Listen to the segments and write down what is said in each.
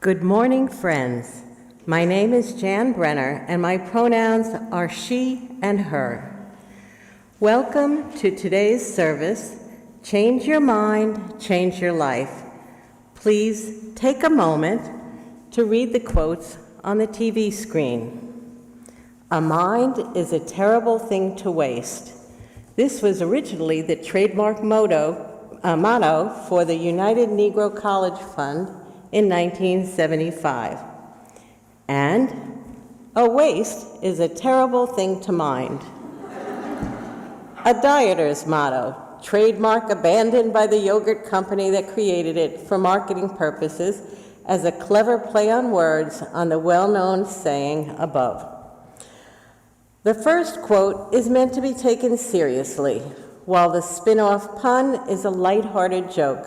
Good morning, friends. My name is Jan Brenner, and my pronouns are she and her. Welcome to today's service, Change Your Mind, Change Your Life. Please take a moment to read the quotes on the TV screen. A mind is a terrible thing to waste. This was originally the trademark motto for the United Negro College Fund in 1975. And a waste is a terrible thing to mind. A dieter's motto, trademark abandoned by the yogurt company that created it for marketing purposes as a clever play on words on the well-known saying above. The first quote is meant to be taken seriously, while the spin-off pun is a lighthearted joke.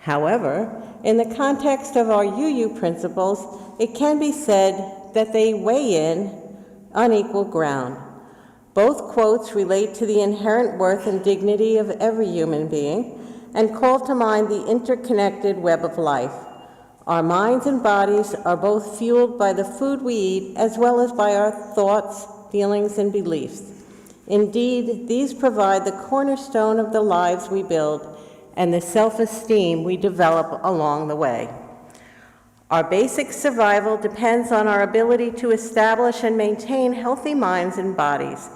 However, in the context of our UU principles, it can be said that they weigh in on equal ground. Both quotes relate to the inherent worth and dignity of every human being and call to mind the interconnected web of life. Our minds and bodies are both fueled by the food we eat as well as by our thoughts, feelings, and beliefs. Indeed, these provide the cornerstone of the lives we build and the self-esteem we develop along the way. Our basic survival depends on our ability to establish and maintain healthy minds and bodies.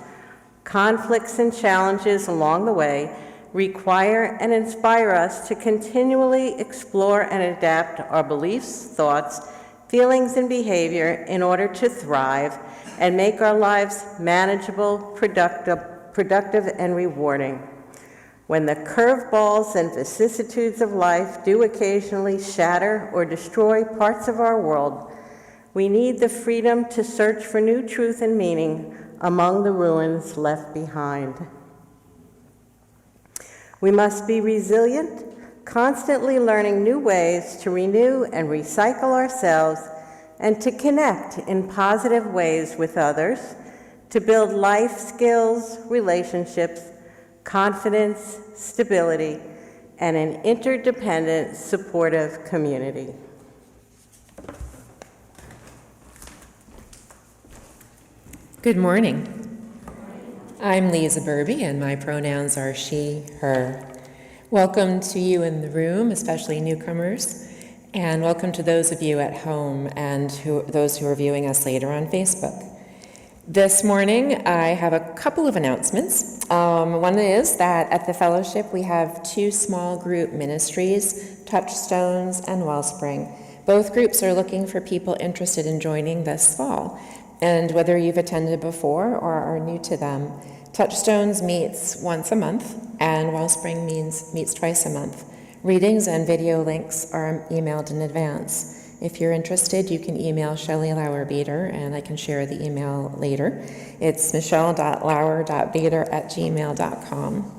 Conflicts and challenges along the way require and inspire us to continually explore and adapt our beliefs, thoughts, feelings, and behavior in order to thrive and make our lives manageable, productive, and rewarding. When the curveballs and vicissitudes of life do occasionally shatter or destroy parts of our world, we need the freedom to search for new truth and meaning among the ruins left behind. We must be resilient, constantly learning new ways to renew and recycle ourselves and to connect in positive ways with others, to build life skills, relationships, confidence, stability, and an interdependent, supportive community. Good morning. I'm Lisa Burby, and my pronouns are she, her. Welcome to you in the room, especially newcomers, and welcome to those of you at home and those who are viewing us later on Facebook. This morning, I have a couple of announcements. One is that at the fellowship, we have two small group ministries, Touchstones and Wellspring. Both groups are looking for people interested in joining this fall. And whether you've attended before or are new to them, Touchstones meets once a month, and Wellspring meets twice a month. Readings and video links are emailed in advance. If you're interested, you can email Shelley Lauer-Beater, and I can share the email later. It's michelle.lauer.beater@gmail.com.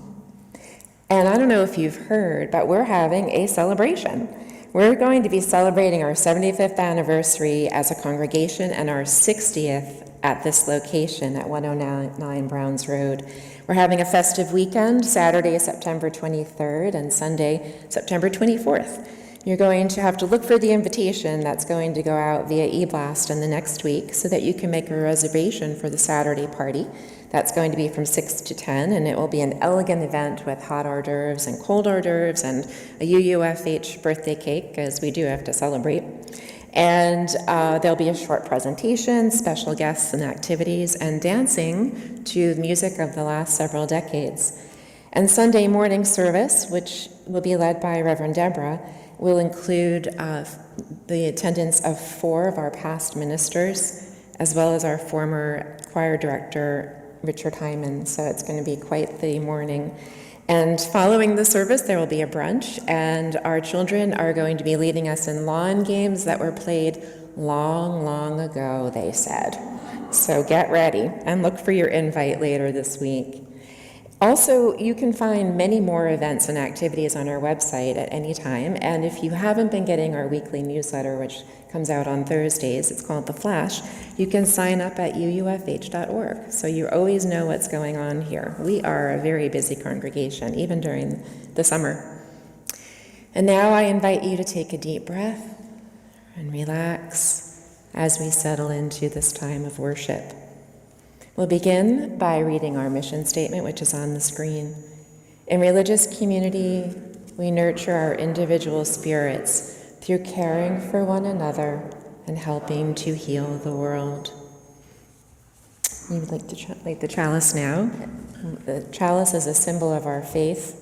And I don't know if you've heard, but we're having a celebration. We're going to be celebrating our 75th anniversary as a congregation and our 60th at this location at 109 Browns Road. We're having a festive weekend, Saturday, September 23rd, and Sunday, September 24th. You're going to have to look for the invitation that's going to go out via e-blast in the next week so that you can make a reservation for the Saturday party. That's going to be from 6 to 10, and it will be an elegant event with hot hors d'oeuvres and cold hors d'oeuvres and a UUFH birthday cake, as we do have to celebrate. And there'll be a short presentation, special guests and activities, and dancing to the music of the last several decades. And Sunday morning service, which will be led by Reverend Deborah, will include the attendance of 4 of our past ministers, as well as our former choir director, Richard Hyman. So it's going to be quite the morning. And following the service, there will be a brunch, and our children are going to be leading us in lawn games that were played long, long ago, they said. So get ready and look for your invite later this week. Also, you can find many more events and activities on our website at any time, and if you haven't been getting our weekly newsletter, which comes out on Thursdays, it's called The Flash, you can sign up at uufh.org, so you always know what's going on here. We are a very busy congregation, even during the summer. And now I invite you to take a deep breath, and relax as we settle into this time of worship. We'll begin by reading our mission statement, which is on the screen. In religious community, we nurture our individual spirits through caring for one another and helping to heal the world. You would like to light the chalice now. The chalice is a symbol of our faith,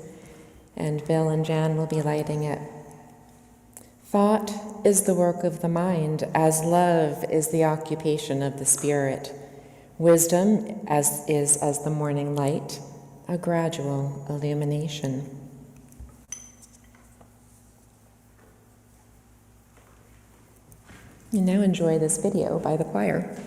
and Bill and Jan will be lighting it. Thought is the work of the mind, as love is the occupation of the spirit. Wisdom is as the morning light, a gradual illumination. You now enjoy this video by the choir.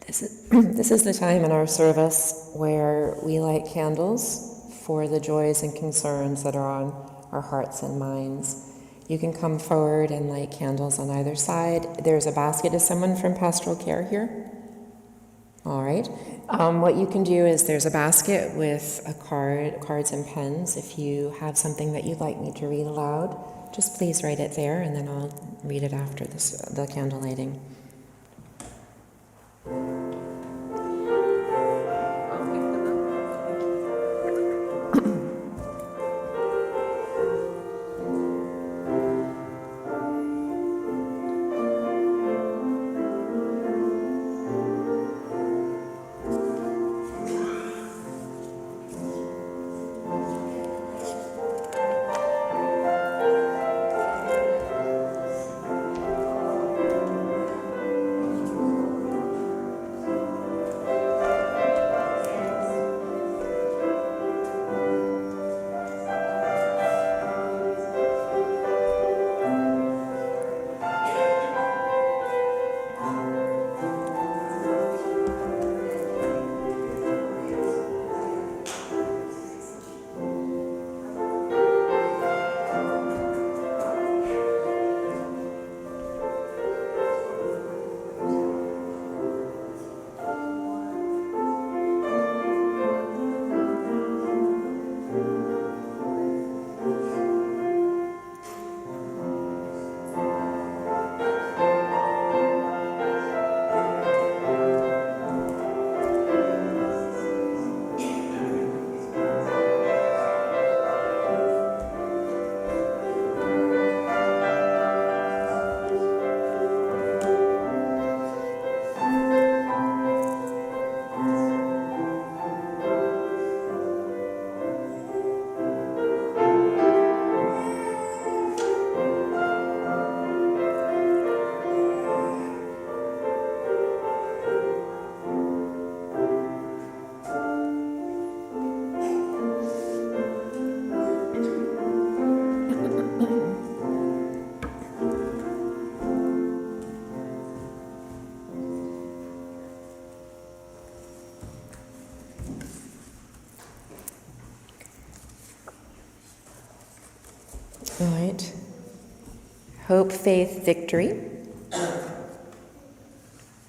This is the time in our service where we light candles for the joys and concerns that are on our hearts and minds. You can come forward and light candles on either side. There's a basket. Is someone from pastoral care here? All right. What you can do is there's a basket with cards and pens. If you have something that you'd like me to read aloud, just please write it there, and then I'll read it after the candle lighting. All right. Hope, faith, victory.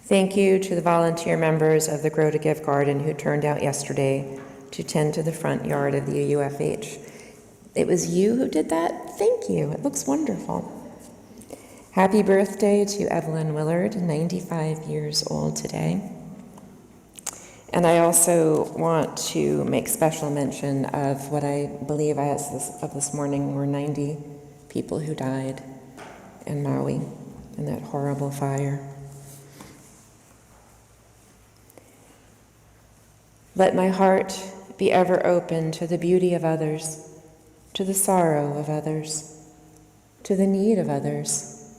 Thank you to the volunteer members of the Grow to Give Garden who turned out yesterday to tend to the front yard of the UUFH. It was you who did that? Thank you. It looks wonderful. Happy birthday to Evelyn Willard, 95 years old today. And I also want to make special mention of what I believe this morning were 90 people who died in Maui in that horrible fire. Let my heart be ever open to the beauty of others, to the sorrow of others, to the need of others,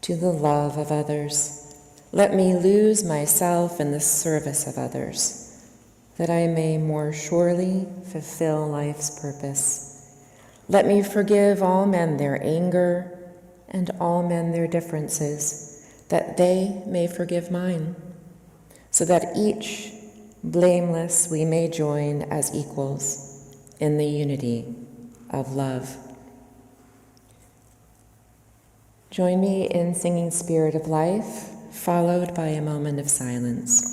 to the love of others. Let me lose myself in the service of others, that I may more surely fulfill life's purpose. Let me forgive all men their anger and all men their differences, that they may forgive mine, so that each, blameless, we may join as equals in the unity of love. Join me in singing Spirit of Life, followed by a moment of silence.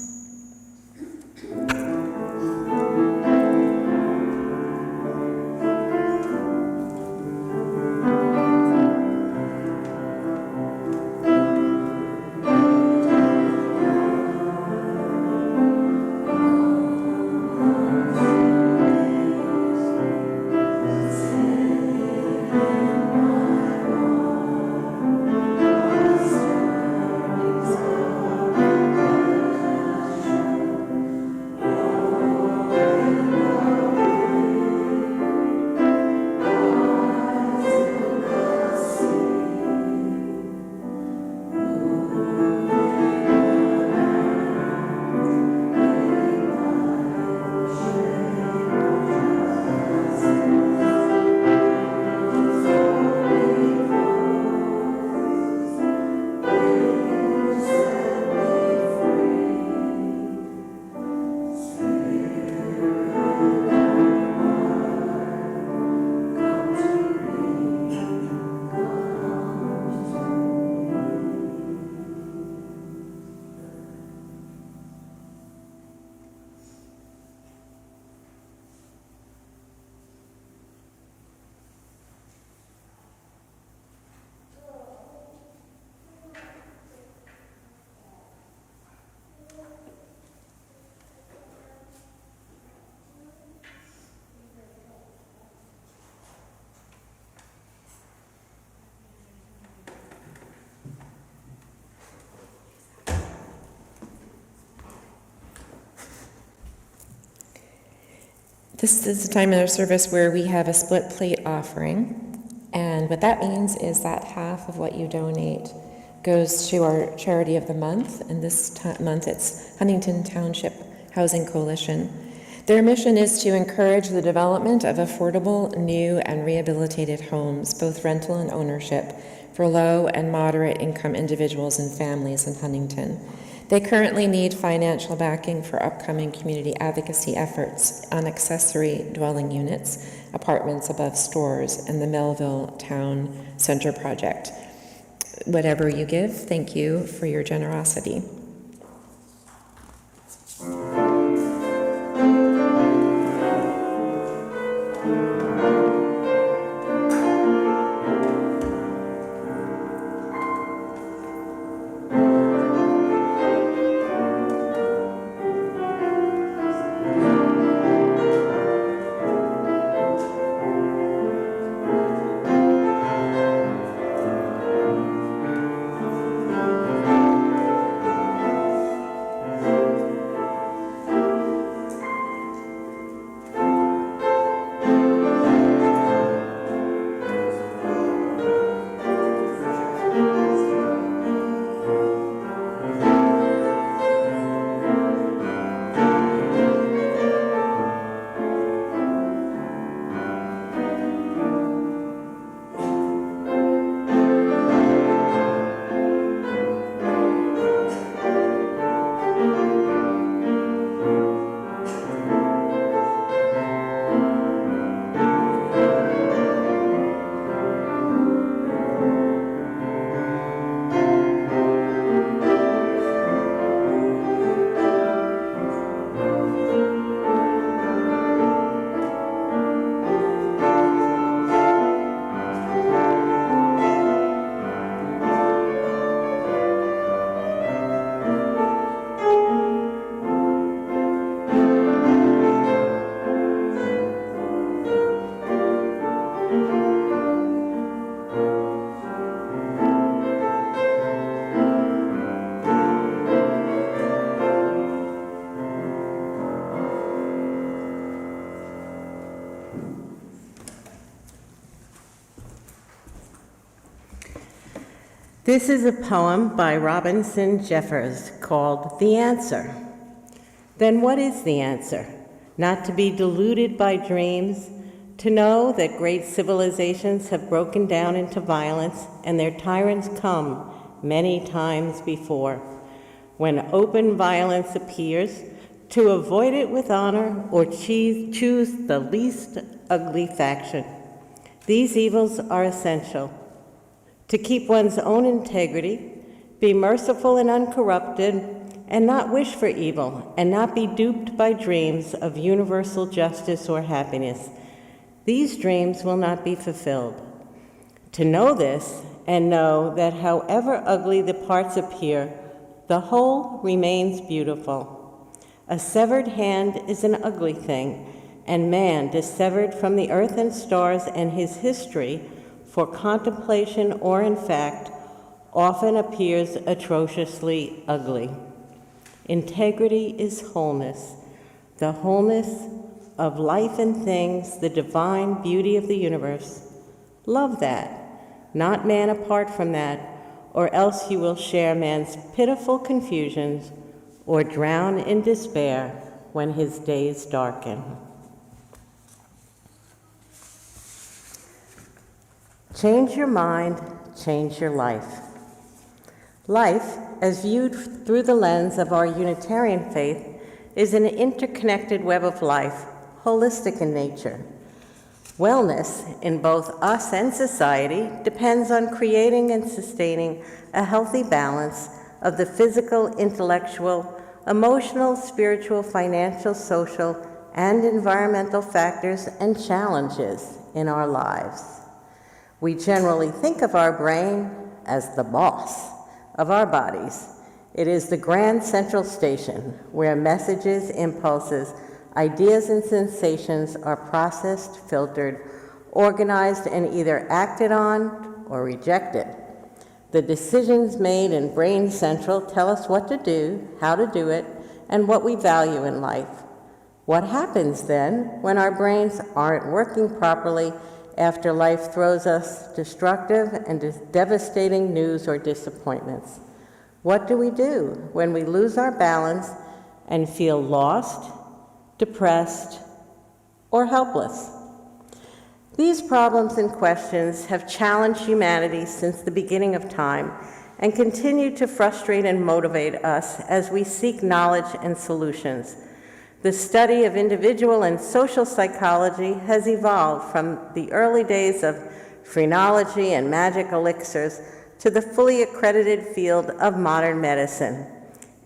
This is the time in our service where we have a split plate offering. And what that means is that half of what you donate goes to our charity of the month. And this month it's Huntington Township Housing Coalition. Their mission is to encourage the development of affordable, new, and rehabilitated homes, both rental and ownership, for low and moderate income individuals and families in Huntington. They currently need financial backing for upcoming community advocacy efforts on accessory dwelling units, apartments above stores, and the Melville Town Center project. Whatever you give, thank you for your generosity. This is a poem by Robinson Jeffers called The Answer. Then what is the answer? Not to be deluded by dreams, to know that great civilizations have broken down into violence and their tyrants come many times before. When open violence appears, to avoid it with honor or choose the least ugly faction. These evils are essential. To keep one's own integrity, be merciful and uncorrupted, and not wish for evil, and not be duped by dreams of universal justice or happiness. These dreams will not be fulfilled. To know this, and know that however ugly the parts appear, the whole remains beautiful. A severed hand is an ugly thing, and man, dissevered from the earth and stars and his history, for contemplation or in fact, often appears atrociously ugly. Integrity is wholeness, the wholeness of life and things, the divine beauty of the universe. Love that, not man apart from that, or else you will share man's pitiful confusions or drown in despair when his days darken. Change your mind, change your life. Life, as viewed through the lens of our Unitarian faith, is an interconnected web of life, holistic in nature. Wellness in both us and society depends on creating and sustaining a healthy balance of the physical, intellectual, emotional, spiritual, financial, social, and environmental factors and challenges in our lives. We generally think of our brain as the boss of our bodies. It is the grand central station where messages, impulses, ideas, and sensations are processed, filtered, organized, and either acted on or rejected. The decisions made in Brain Central tell us what to do, how to do it, and what we value in life. What happens then when our brains aren't working properly after life throws us destructive and devastating news or disappointments? What do we do when we lose our balance and feel lost, depressed, or helpless? These problems and questions have challenged humanity since the beginning of time and continue to frustrate and motivate us as we seek knowledge and solutions. The study of individual and social psychology has evolved from the early days of phrenology and magic elixirs to the fully accredited field of modern medicine.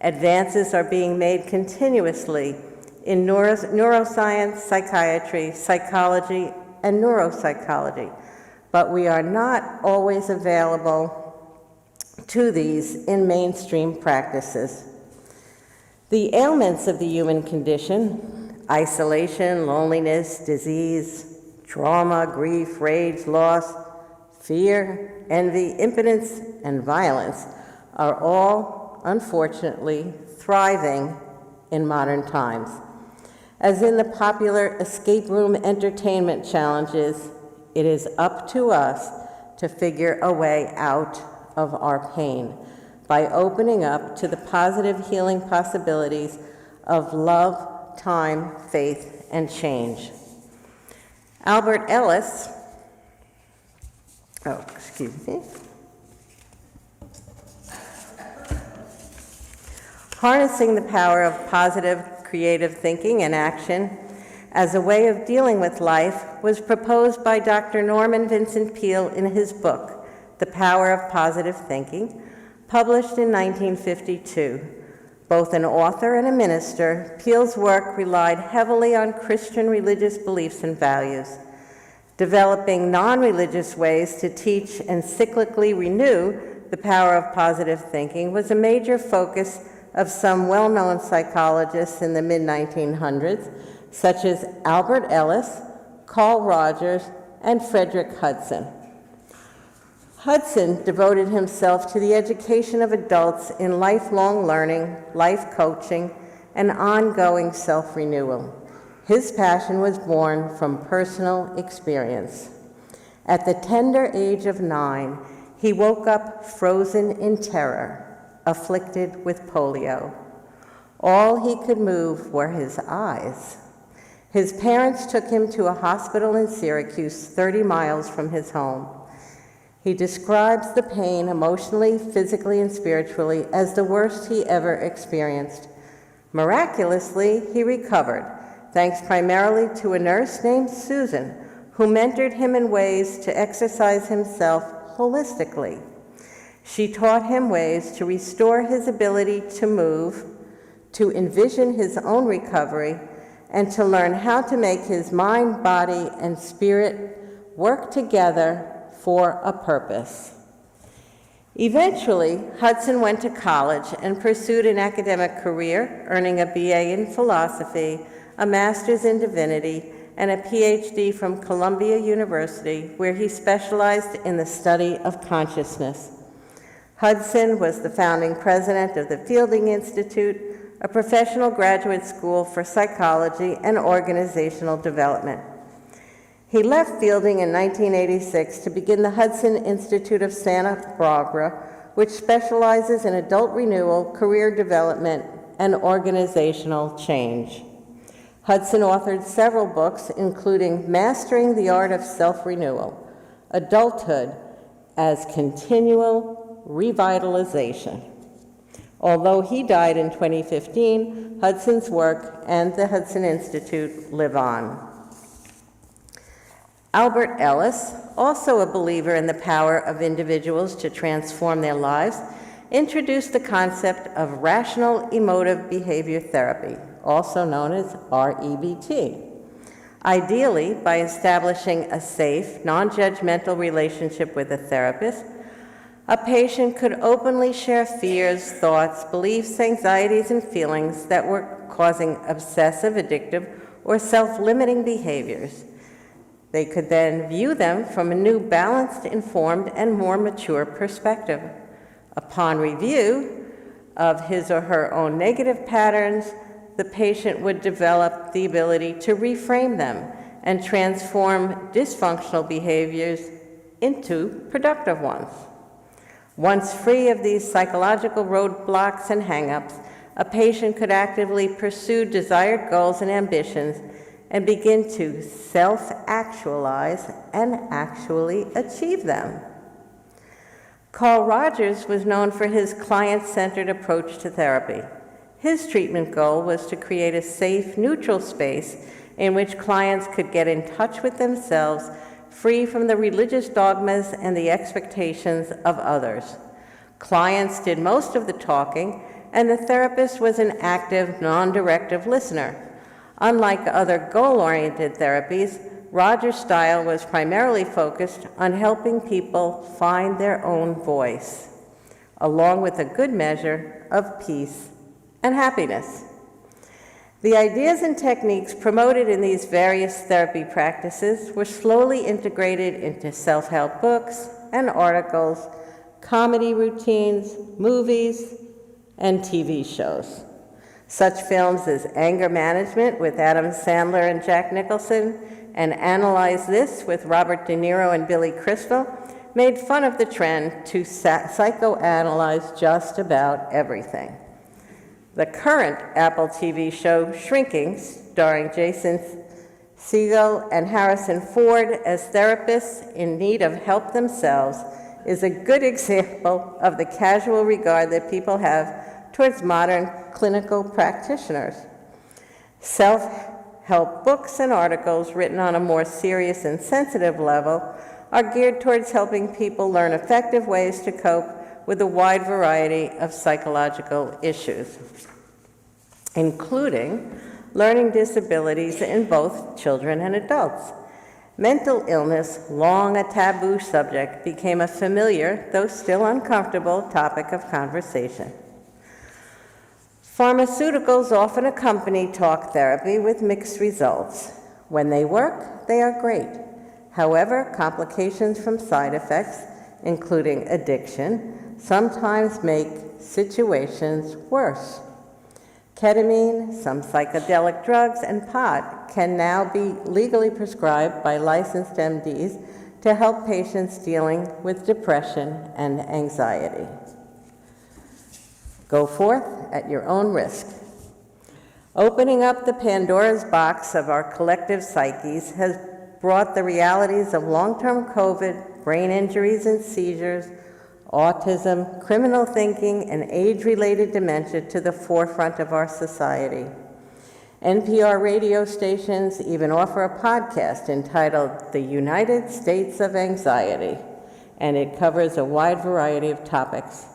Advances are being made continuously in neuroscience, psychiatry, psychology, and neuropsychology, but we are not always available to these in mainstream practices. The ailments of the human condition, isolation, loneliness, disease, trauma, grief, rage, loss, fear, envy, impotence, and violence, are all, unfortunately, thriving in modern times. As in the popular escape room entertainment challenges, it is up to us to figure a way out of our pain by opening up to the positive healing possibilities of love, time, faith, and change. Albert Ellis, harnessing the power of positive creative thinking and action as a way of dealing with life was proposed by Dr. Norman Vincent Peale in his book, The Power of Positive Thinking, published in 1952. Both an author and a minister, Peale's work relied heavily on Christian religious beliefs and values. Developing non-religious ways to teach and cyclically renew the power of positive thinking was a major focus of some well-known psychologists in the mid-1900s, such as Albert Ellis, Carl Rogers, and Frederick Hudson. Hudson devoted himself to the education of adults in lifelong learning, life coaching, and ongoing self-renewal. His passion was born from personal experience. At the tender age of 9, he woke up frozen in terror, afflicted with polio. All he could move were his eyes. His parents took him to a hospital in Syracuse, 30 miles from his home. He describes the pain emotionally, physically, and spiritually as the worst he ever experienced. Miraculously, he recovered, thanks primarily to a nurse named Susan, who mentored him in ways to exercise himself holistically. She taught him ways to restore his ability to move, to envision his own recovery, and to learn how to make his mind, body, and spirit work together for a purpose. Eventually, Hudson went to college and pursued an academic career, earning a BA in philosophy, a master's in divinity, and a PhD from Columbia University, where he specialized in the study of consciousness. Hudson was the founding president of the Fielding Institute, a professional graduate school for psychology and organizational development. He left Fielding in 1986 to begin the Hudson Institute of Santa Barbara, which specializes in adult renewal, career development, and organizational change. Hudson authored several books, including Mastering the Art of Self-Renewal, Adulthood as Continual Revitalization. Although he died in 2015, Hudson's work and the Hudson Institute live on. Albert Ellis, also a believer in the power of individuals to transform their lives, introduced the concept of rational emotive behavior therapy, also known as REBT. Ideally, by establishing a safe, non-judgmental relationship with a therapist, a patient could openly share fears, thoughts, beliefs, anxieties, and feelings that were causing obsessive, addictive, or self-limiting behaviors. They could then view them from a new, balanced, informed, and more mature perspective. Upon review of his or her own negative patterns, the patient would develop the ability to reframe them and transform dysfunctional behaviors into productive ones. Once free of these psychological roadblocks and hang-ups, a patient could actively pursue desired goals and ambitions and begin to self-actualize and actually achieve them. Carl Rogers was known for his client-centered approach to therapy. His treatment goal was to create a safe, neutral space in which clients could get in touch with themselves, free from the religious dogmas and the expectations of others. Clients did most of the talking, and the therapist was an active, non-directive listener. Unlike other goal-oriented therapies, Rogers' style was primarily focused on helping people find their own voice, along with a good measure of peace and happiness. The ideas and techniques promoted in these various therapy practices were slowly integrated into self-help books and articles, comedy routines, movies, and TV shows. Such films as Anger Management with Adam Sandler and Jack Nicholson and Analyze This with Robert De Niro and Billy Crystal made fun of the trend to psychoanalyze just about everything. The current Apple TV show Shrinking, starring Jason Segel and Harrison Ford as therapists in need of help themselves, is a good example of the casual regard that people have towards modern clinical practitioners. Self-help books and articles written on a more serious and sensitive level are geared towards helping people learn effective ways to cope with a wide variety of psychological issues, including learning disabilities in both children and adults. Mental illness, long a taboo subject, became a familiar, though still uncomfortable, topic of conversation. Pharmaceuticals often accompany talk therapy with mixed results. When they work, they are great. However, complications from side effects, including addiction, sometimes make situations worse. Ketamine, some psychedelic drugs, and pot can now be legally prescribed by licensed MDs to help patients dealing with depression and anxiety. Go forth at your own risk. Opening up the Pandora's box of our collective psyches has brought the realities of long-term COVID, brain injuries and seizures, autism, criminal thinking, and age-related dementia to the forefront of our society. NPR radio stations even offer a podcast entitled The United States of Anxiety, and it covers a wide variety of topics.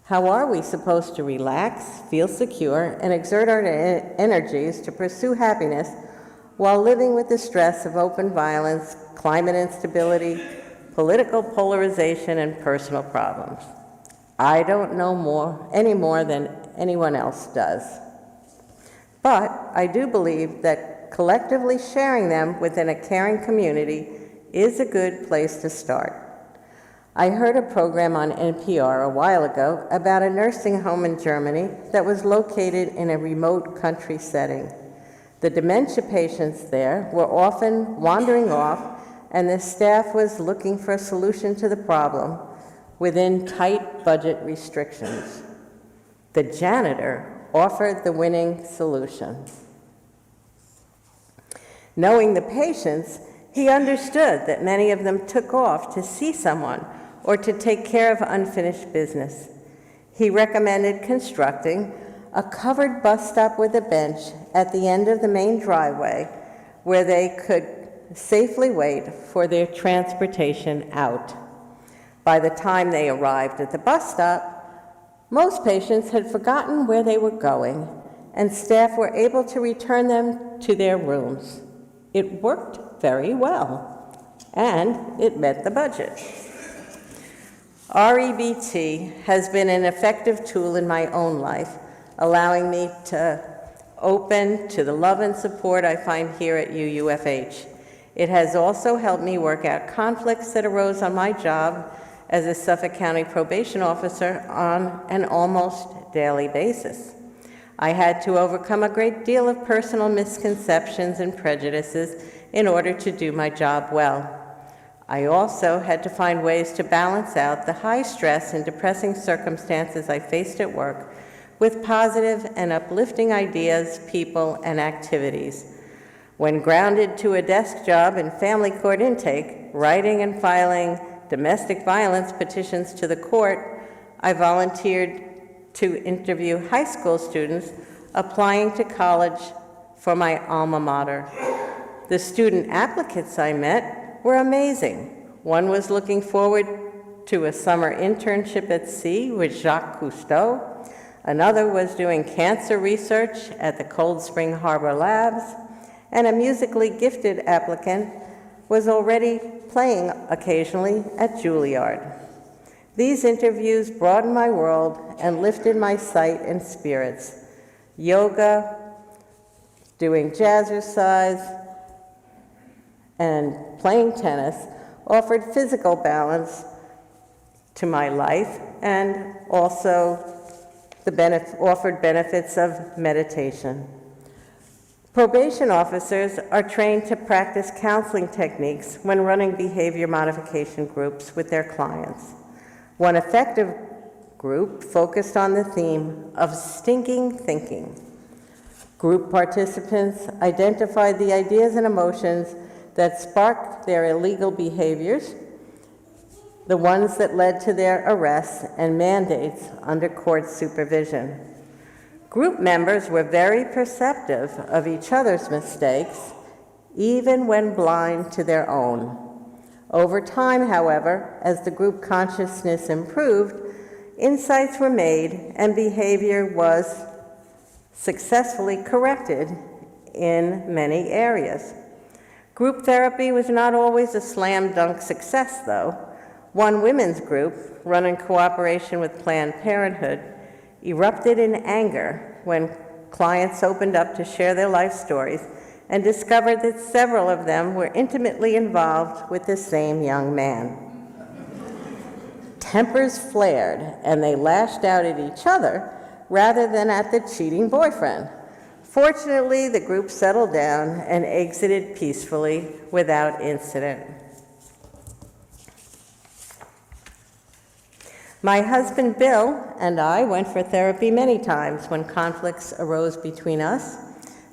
How are we supposed to relax, feel secure, and exert our energies to pursue happiness while living with the stress of open violence, climate instability, political polarization, and personal problems? I don't know any more than anyone else does. But I do believe that collectively sharing them within a caring community is a good place to start. I heard a program on NPR a while ago about a nursing home in Germany that was located in a remote country setting. The dementia patients there were often wandering off, and the staff was looking for a solution to the problem within tight budget restrictions. The janitor offered the winning solution. Knowing the patients, he understood that many of them took off to see someone or to take care of unfinished business. He recommended constructing a covered bus stop with a bench at the end of the main driveway where they could safely wait for their transportation out. By the time they arrived at the bus stop, most patients had forgotten where they were going, and staff were able to return them to their rooms. It worked very well, and it met the budget. REBT has been an effective tool in my own life, allowing me to open to the love and support I find here at UUFH. It has also helped me work out conflicts that arose on my job as a Suffolk County probation officer on an almost daily basis. I had to overcome a great deal of personal misconceptions and prejudices in order to do my job well. I also had to find ways to balance out the high stress and depressing circumstances I faced at work with positive and uplifting ideas, people, and activities. When grounded to a desk job in family court intake, writing and filing domestic violence petitions to the court, I volunteered to interview high school students applying to college for my alma mater. The student applicants I met were amazing. One was looking forward to a summer internship at sea with Jacques Cousteau. Another was doing cancer research at the Cold Spring Harbor Labs, and a musically gifted applicant was already playing occasionally at Juilliard. These interviews broadened my world and lifted my sight and spirits. Yoga, doing jazzercise, and playing tennis offered physical balance to my life and also offered benefits of meditation. Probation officers are trained to practice counseling techniques when running behavior modification groups with their clients. One effective group focused on the theme of stinking thinking. Group participants identified the ideas and emotions that sparked their illegal behaviors, the ones that led to their arrests and mandates under court supervision. Group members were very perceptive of each other's mistakes, even when blind to their own. Over time, however, as the group consciousness improved, insights were made and behavior was successfully corrected in many areas. Group therapy was not always a slam dunk success, though. One women's group, run in cooperation with Planned Parenthood, erupted in anger when clients opened up to share their life stories and discovered that several of them were intimately involved with the same young man. Tempers flared, and they lashed out at each other rather than at the cheating boyfriend. Fortunately, the group settled down and exited peacefully without incident. My husband Bill and I went for therapy many times when conflicts arose between us,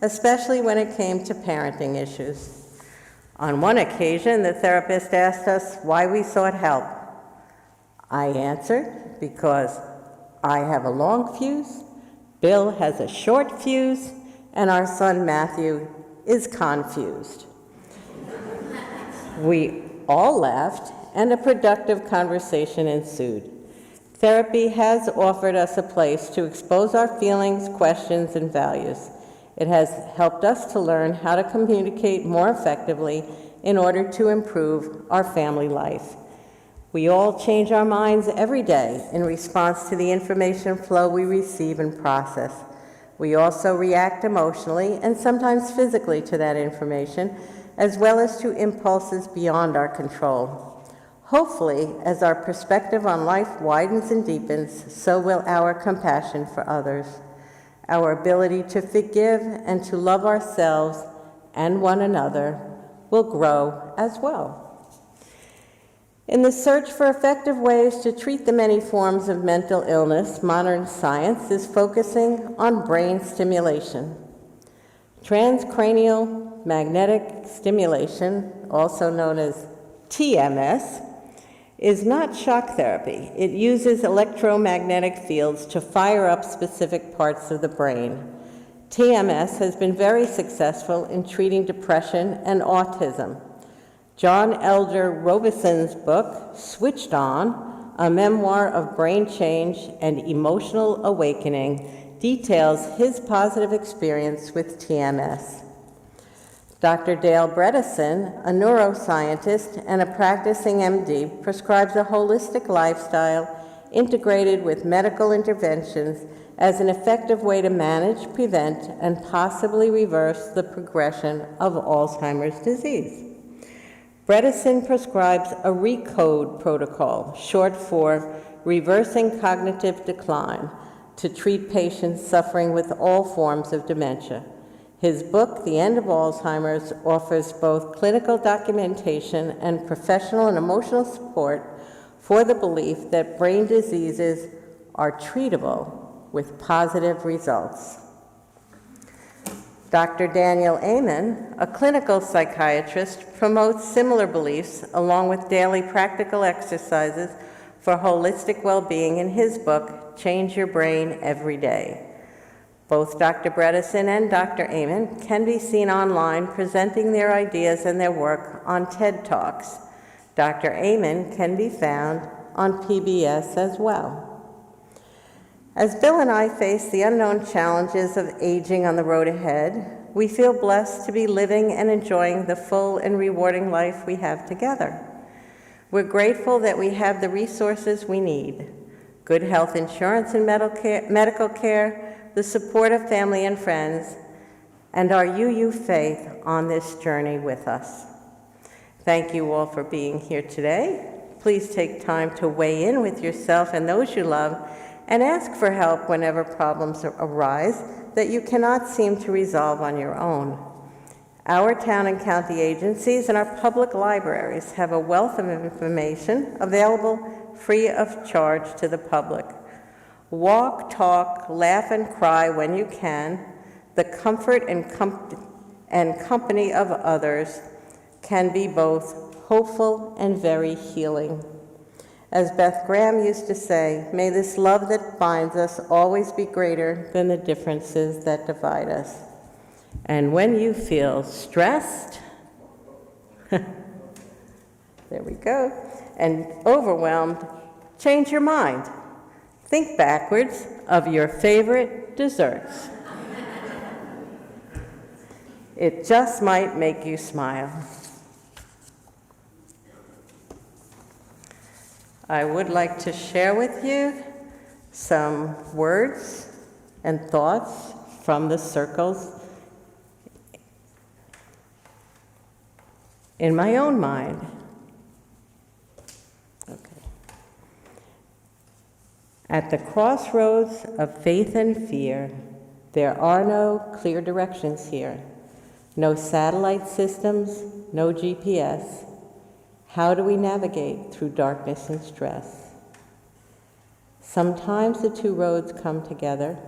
especially when it came to parenting issues. On one occasion, the therapist asked us why we sought help. I answered, because I have a long fuse, Bill has a short fuse, and our son Matthew is confused. We all laughed, and a productive conversation ensued. Therapy has offered us a place to expose our feelings, questions, and values. It has helped us to learn how to communicate more effectively in order to improve our family life. We all change our minds every day in response to the information flow we receive and process. We also react emotionally and sometimes physically to that information, as well as to impulses beyond our control. Hopefully, as our perspective on life widens and deepens, so will our compassion for others. Our ability to forgive and to love ourselves and one another will grow as well. In the search for effective ways to treat the many forms of mental illness, modern science is focusing on brain stimulation. Transcranial magnetic stimulation, also known as TMS, is not shock therapy. It uses electromagnetic fields to fire up specific parts of the brain. TMS has been very successful in treating depression and autism. John Elder Robison's book, Switched On, a memoir of brain change and emotional awakening, details his positive experience with TMS. Dr. Dale Bredesen, a neuroscientist and a practicing MD, prescribes a holistic lifestyle integrated with medical interventions as an effective way to manage, prevent, and possibly reverse the progression of Alzheimer's disease. Bredesen prescribes a RECODE protocol, short for Reversing Cognitive Decline, to treat patients suffering with all forms of dementia. His book, The End of Alzheimer's, offers both clinical documentation and professional and emotional support for the belief that brain diseases are treatable with positive results. Dr. Daniel Amen, a clinical psychiatrist, promotes similar beliefs along with daily practical exercises for holistic well-being in his book, Change Your Brain Every Day. Both Dr. Bredesen and Dr. Amen can be seen online presenting their ideas and their work on TED Talks. Dr. Amen can be found on PBS as well. As Bill and I face the unknown challenges of aging on the road ahead, we feel blessed to be living and enjoying the full and rewarding life we have together. We're grateful that we have the resources we need: good health insurance and medical care, the support of family and friends, and our UU faith on this journey with us. Thank you all for being here today. Please take time to weigh in with yourself and those you love, and ask for help whenever problems arise that you cannot seem to resolve on your own. Our town and county agencies and our public libraries have a wealth of information available free of charge to the public. Walk, talk, laugh, and cry when you can. The comfort and company of others can be both hopeful and very healing. As Beth Graham used to say, may this love that binds us always be greater than the differences that divide us. And when you feel stressed, there we go, and overwhelmed, change your mind. Think backwards of your favorite desserts. It just might make you smile. I would like to share with you some words and thoughts from the circles in my own mind. Okay. At the crossroads of faith and fear, there are no clear directions here. No satellite systems, no GPS. How do we navigate through darkness and stress? Sometimes the two roads come together,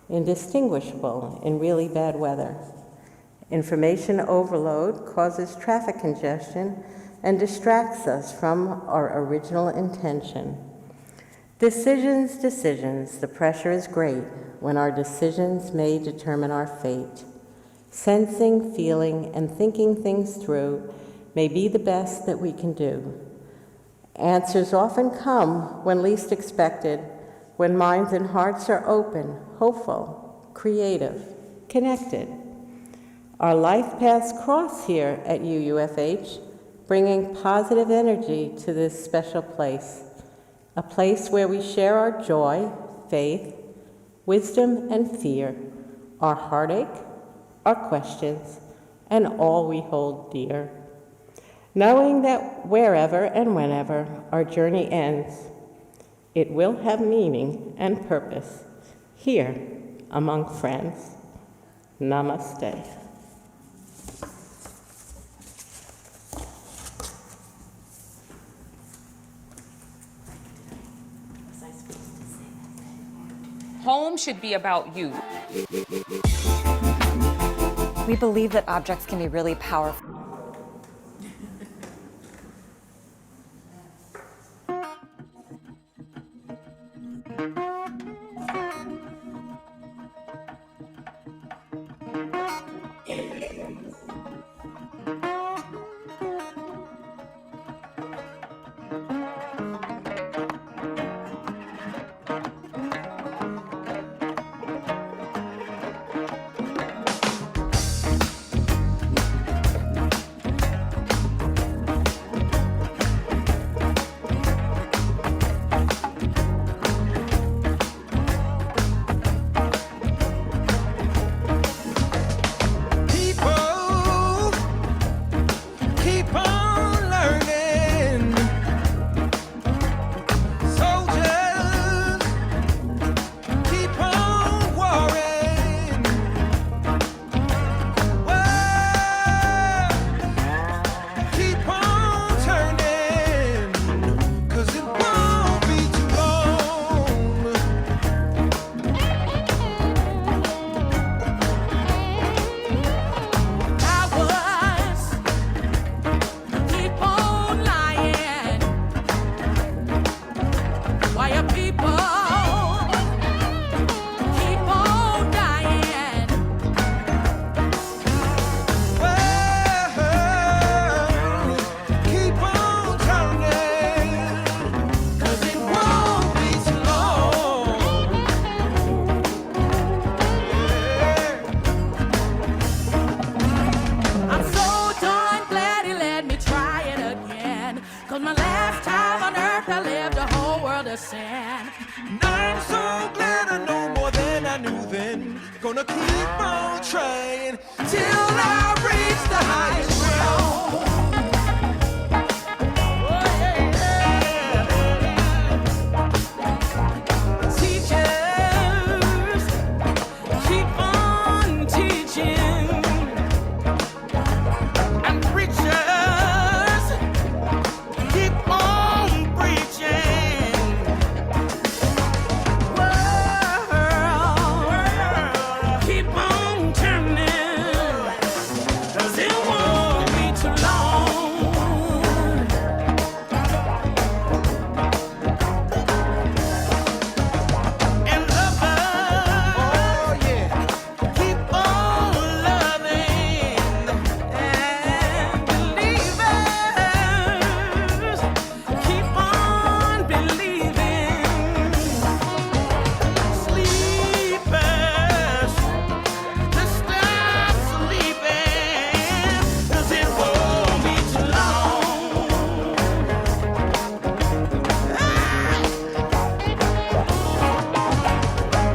indistinguishable in really bad weather. Information overload causes traffic congestion and distracts us from our original intention. Decisions, the pressure is great when our decisions may determine our fate. Sensing, feeling, and thinking things through may be the best that we can do. Answers often come when least expected, when minds and hearts are open, hopeful, creative, connected. Our life paths cross here at UUFH, bringing positive energy to this special place, a place where we share our joy, faith, wisdom, and fear, our heartache, our questions, and all we hold dear. Knowing that wherever and whenever our journey ends, it will have meaning and purpose here among friends. Namaste. Home should be about you. We believe that objects can be really powerful. Gonna keep on trying till I reach the highest ground. Oh, yeah, yeah. Teachers, keep on teaching. And preachers, keep on preaching. World, keep on turning, 'cause it won't be too long. And lovers, keep on loving. And believers, keep on believing. Sleepers, just stop sleeping, 'cause it won't be too long.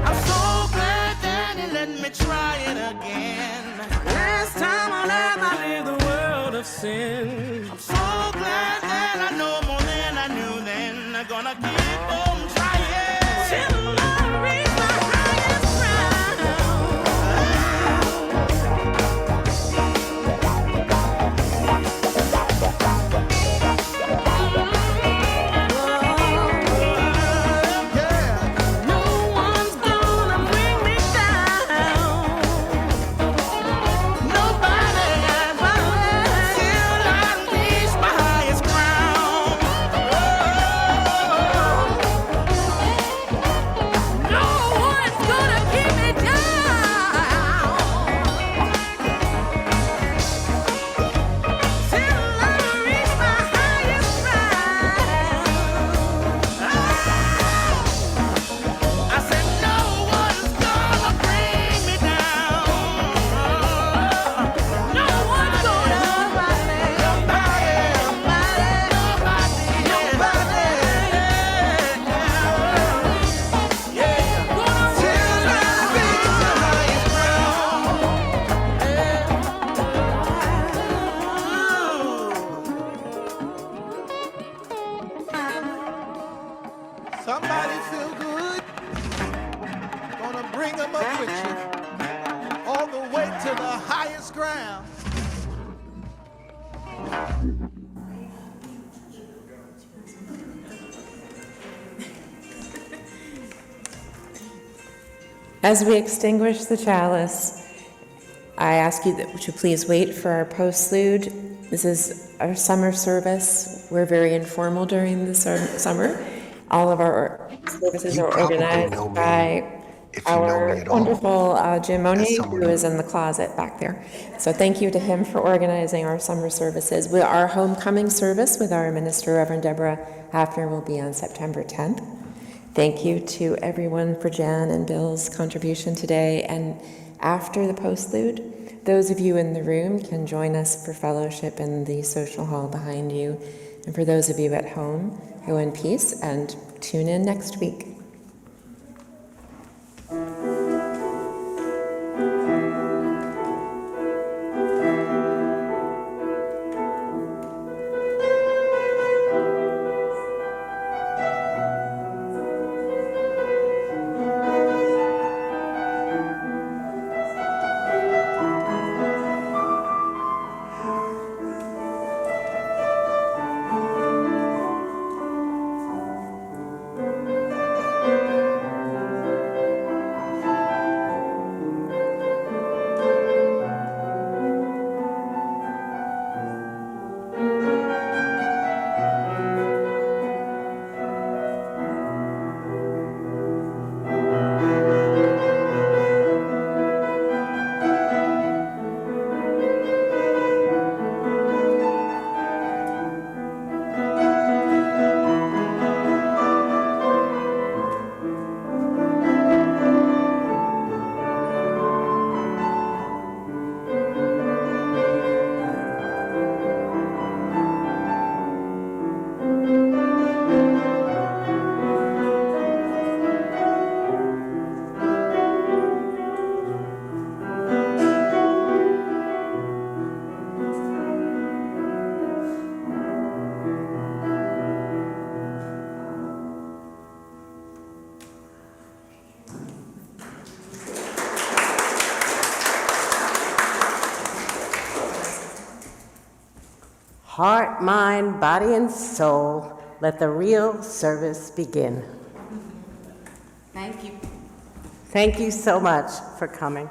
I'm so glad that he let me try it again. Last time on earth I lived the world of sin. I'm so glad that I know more than I knew then. I'm gonna keep on trying till I reach my highest ground. No one's gonna bring me down. Nobody, till I reach my highest ground. No one's gonna keep me down till I reach my highest ground. I said no one's gonna bring me down. No one's gonna nobody, yeah. Till I reach the highest ground. Somebody feel good? Gonna bring them up with you all the way to the highest ground. As we extinguish the chalice, I ask you to please wait for our postlude. This is our summer service. We're very informal during the summer. All of our services You are probably organized know me by if you know our me at all. wonderful Jim As Monier, someone who is in the closet back there. So thank you to him for organizing our summer services. Our homecoming service with our minister, Reverend Deborah Hafner, will be on September 10th. Thank you to everyone for Jan and Bill's contribution today. And after the postlude, those of you in the room can join us for fellowship in the social hall behind you. And for those of you at home, go in peace and tune in next week. Heart, mind, body, and soul, let the real service begin. Thank you. Thank you so much for coming.